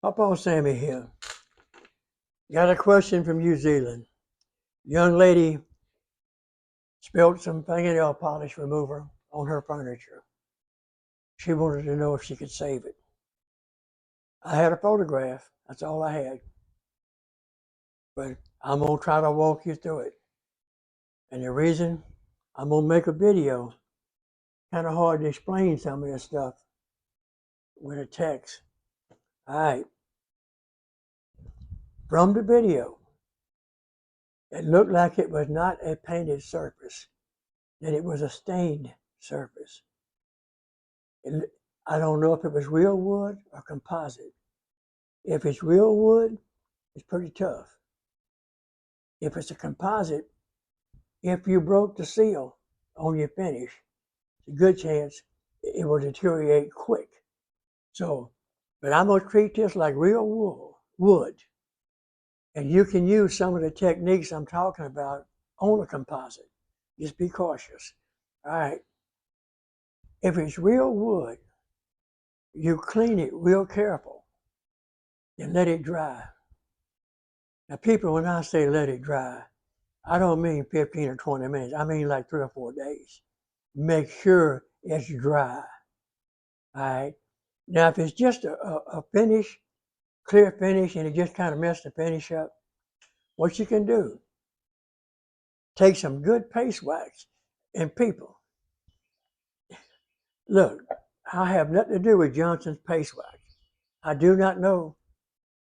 Pawpaw Sammy here. Got a question from New Zealand. Young lady spilled some fingernail polish remover on her furniture. She wanted to know if she could save it. I had a photograph. That's all I had. But I'm going to try to walk you through it. And the reason I'm going to make a video, kind of hard to explain some of this stuff with a text. All right. From the video, it looked like it was not a painted surface, that it was a stained surface. I don't know if it was real wood or composite. If it's real wood, it's pretty tough. If it's a composite, if you broke the seal on your finish, it's a good chance it will deteriorate quick. So, but I'm going to treat this like real wood. And you can use some of the techniques I'm talking about on a composite. Just be cautious. All right. If it's real wood, you clean it real careful and let it dry. Now, people, when I say let it dry, I don't mean 15 or 20 minutes. I mean like 3 or 4 days. Make sure it's dry. All right. Now, if it's just a finish, clear finish, and it just kind of messed the finish up, what you can do, take some good paste wax. And people, look, I have nothing to do with Johnson's paste wax. I do not know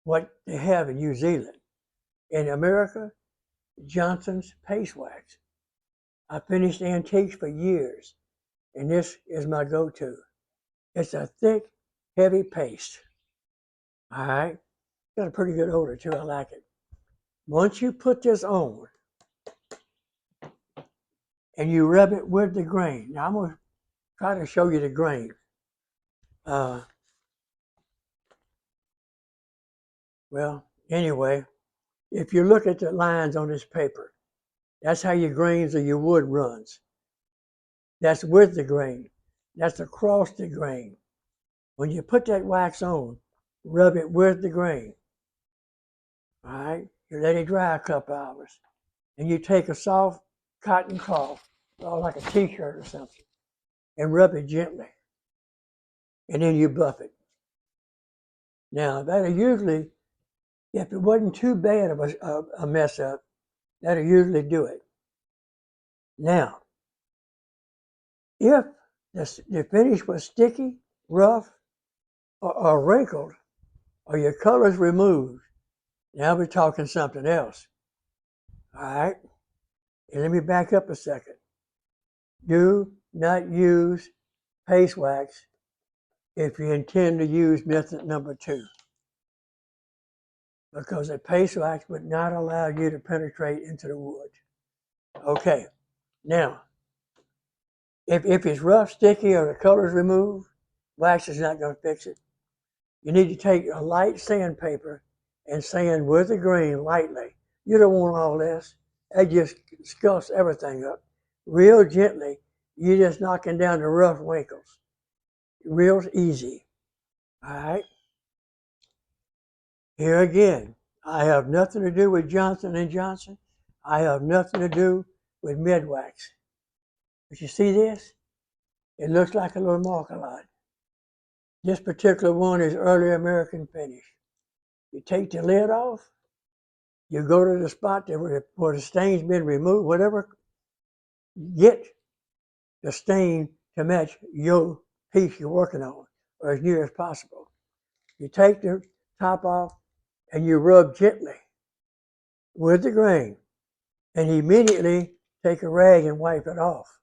what they have in New Zealand. In America, Johnson's paste wax. I finished antiques for years, and this is my go-to. It's a thick, heavy paste. All right, got a pretty good odor too. I like it. Once you put this on, and you rub it with the grain. Now I'm gonna try to show you the grain. Well, anyway, if you look at the lines on this paper, that's how your grains of your wood runs. That's with the grain. That's across the grain. When you put that wax on, rub it with the grain. All right, you let it dry a couple hours. And you take a soft cotton cloth, or like a t-shirt or something, and rub it gently. And then you buff it. Now, that'll usually, if it wasn't too bad of a mess up, that'll usually do it. Now, if the finish was sticky, rough, or wrinkled, or your colors removed, now we're talking something else. All right? And let me back up a second. Do not use paste wax if you intend to use method number 2. Because the paste wax would not allow you to penetrate into the wood. Okay, now, if it's rough, sticky, or the color's removed, wax is not going to fix it. You need to take a light sandpaper and sand with the grain lightly. You don't want all this. That just scuffs everything up. Real gently, you're just knocking down the rough wrinkles. Real easy. All right? Here again, I have nothing to do with Johnson & Johnson. I have nothing to do with Midwax. But you see this? It looks like a little Marcolite. This particular one is early American finish. You take the lid off, you go to the spot where the stain's been removed, whatever, get the stain to match your piece you're working on, or as near as possible. You take the top off and you rub gently with the grain, and immediately take a rag and wipe it off.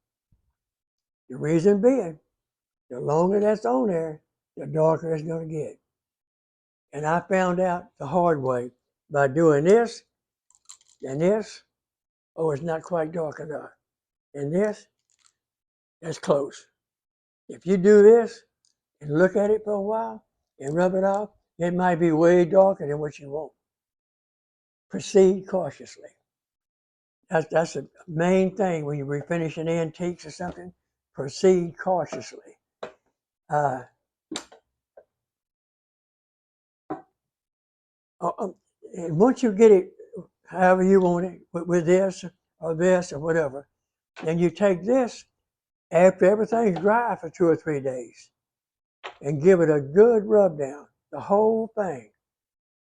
The reason being, the longer that's on there, the darker it's going to get. And I found out the hard way by doing this and this. Oh, it's not quite dark enough. And this, that's close. If you do this and look at it for a while and rub it off, it might be way darker than what you want. Proceed cautiously. That's the main thing when you're refinishing antiques or something. Proceed cautiously. And once you get it, however you want it, with this or whatever, then you take this after everything's dry for 2 or 3 days and give it a good rub down, the whole thing,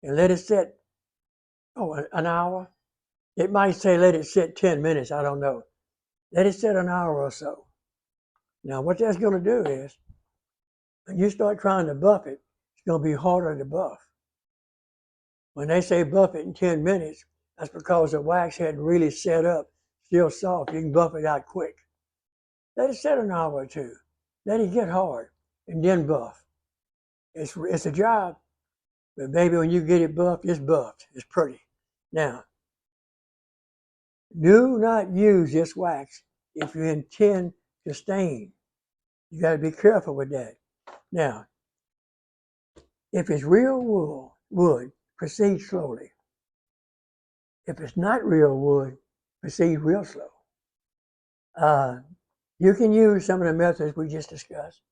and let it sit, an hour. It might say let it sit 10 minutes, I don't know. Let it sit an hour or so. Now, what that's going to do is, when you start trying to buff it, it's going to be harder to buff. When they say buff it in 10 minutes, that's because the wax hadn't really set up, still soft. You can buff it out quick. Let it sit an hour or two. Let it get hard, and then buff. It's a job, but baby, when you get it buffed, it's buffed. It's pretty. Now, do not use this wax if you intend to stain. You got to be careful with that. Now, if it's real wood, proceed slowly. If it's not real wood, proceed real slow. You can use some of the methods we just discussed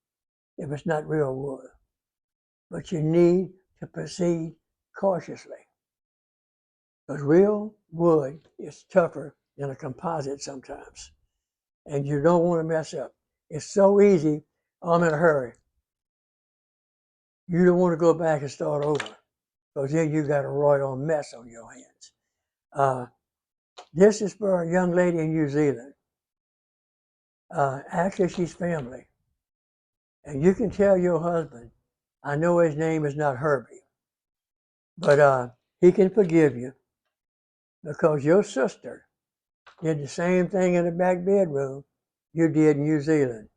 if it's not real wood, but you need to proceed cautiously, because real wood is tougher than a composite sometimes, and you don't want to mess up. It's so easy. I'm in a hurry. You don't want to go back and start over, because then you got a royal mess on your hands. This is for a young lady in New Zealand. Actually, she's family. And you can tell your husband, I know his name is not Herbie, but he can forgive you, because your sister did the same thing in the back bedroom you did in New Zealand.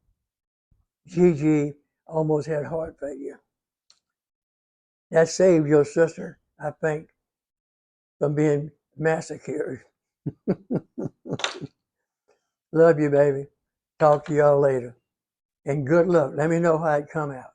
Gigi almost had heart failure. That saved your sister, I think, from being massacred. Love you, baby. Talk to y'all later. And good luck. Let me know how it come out.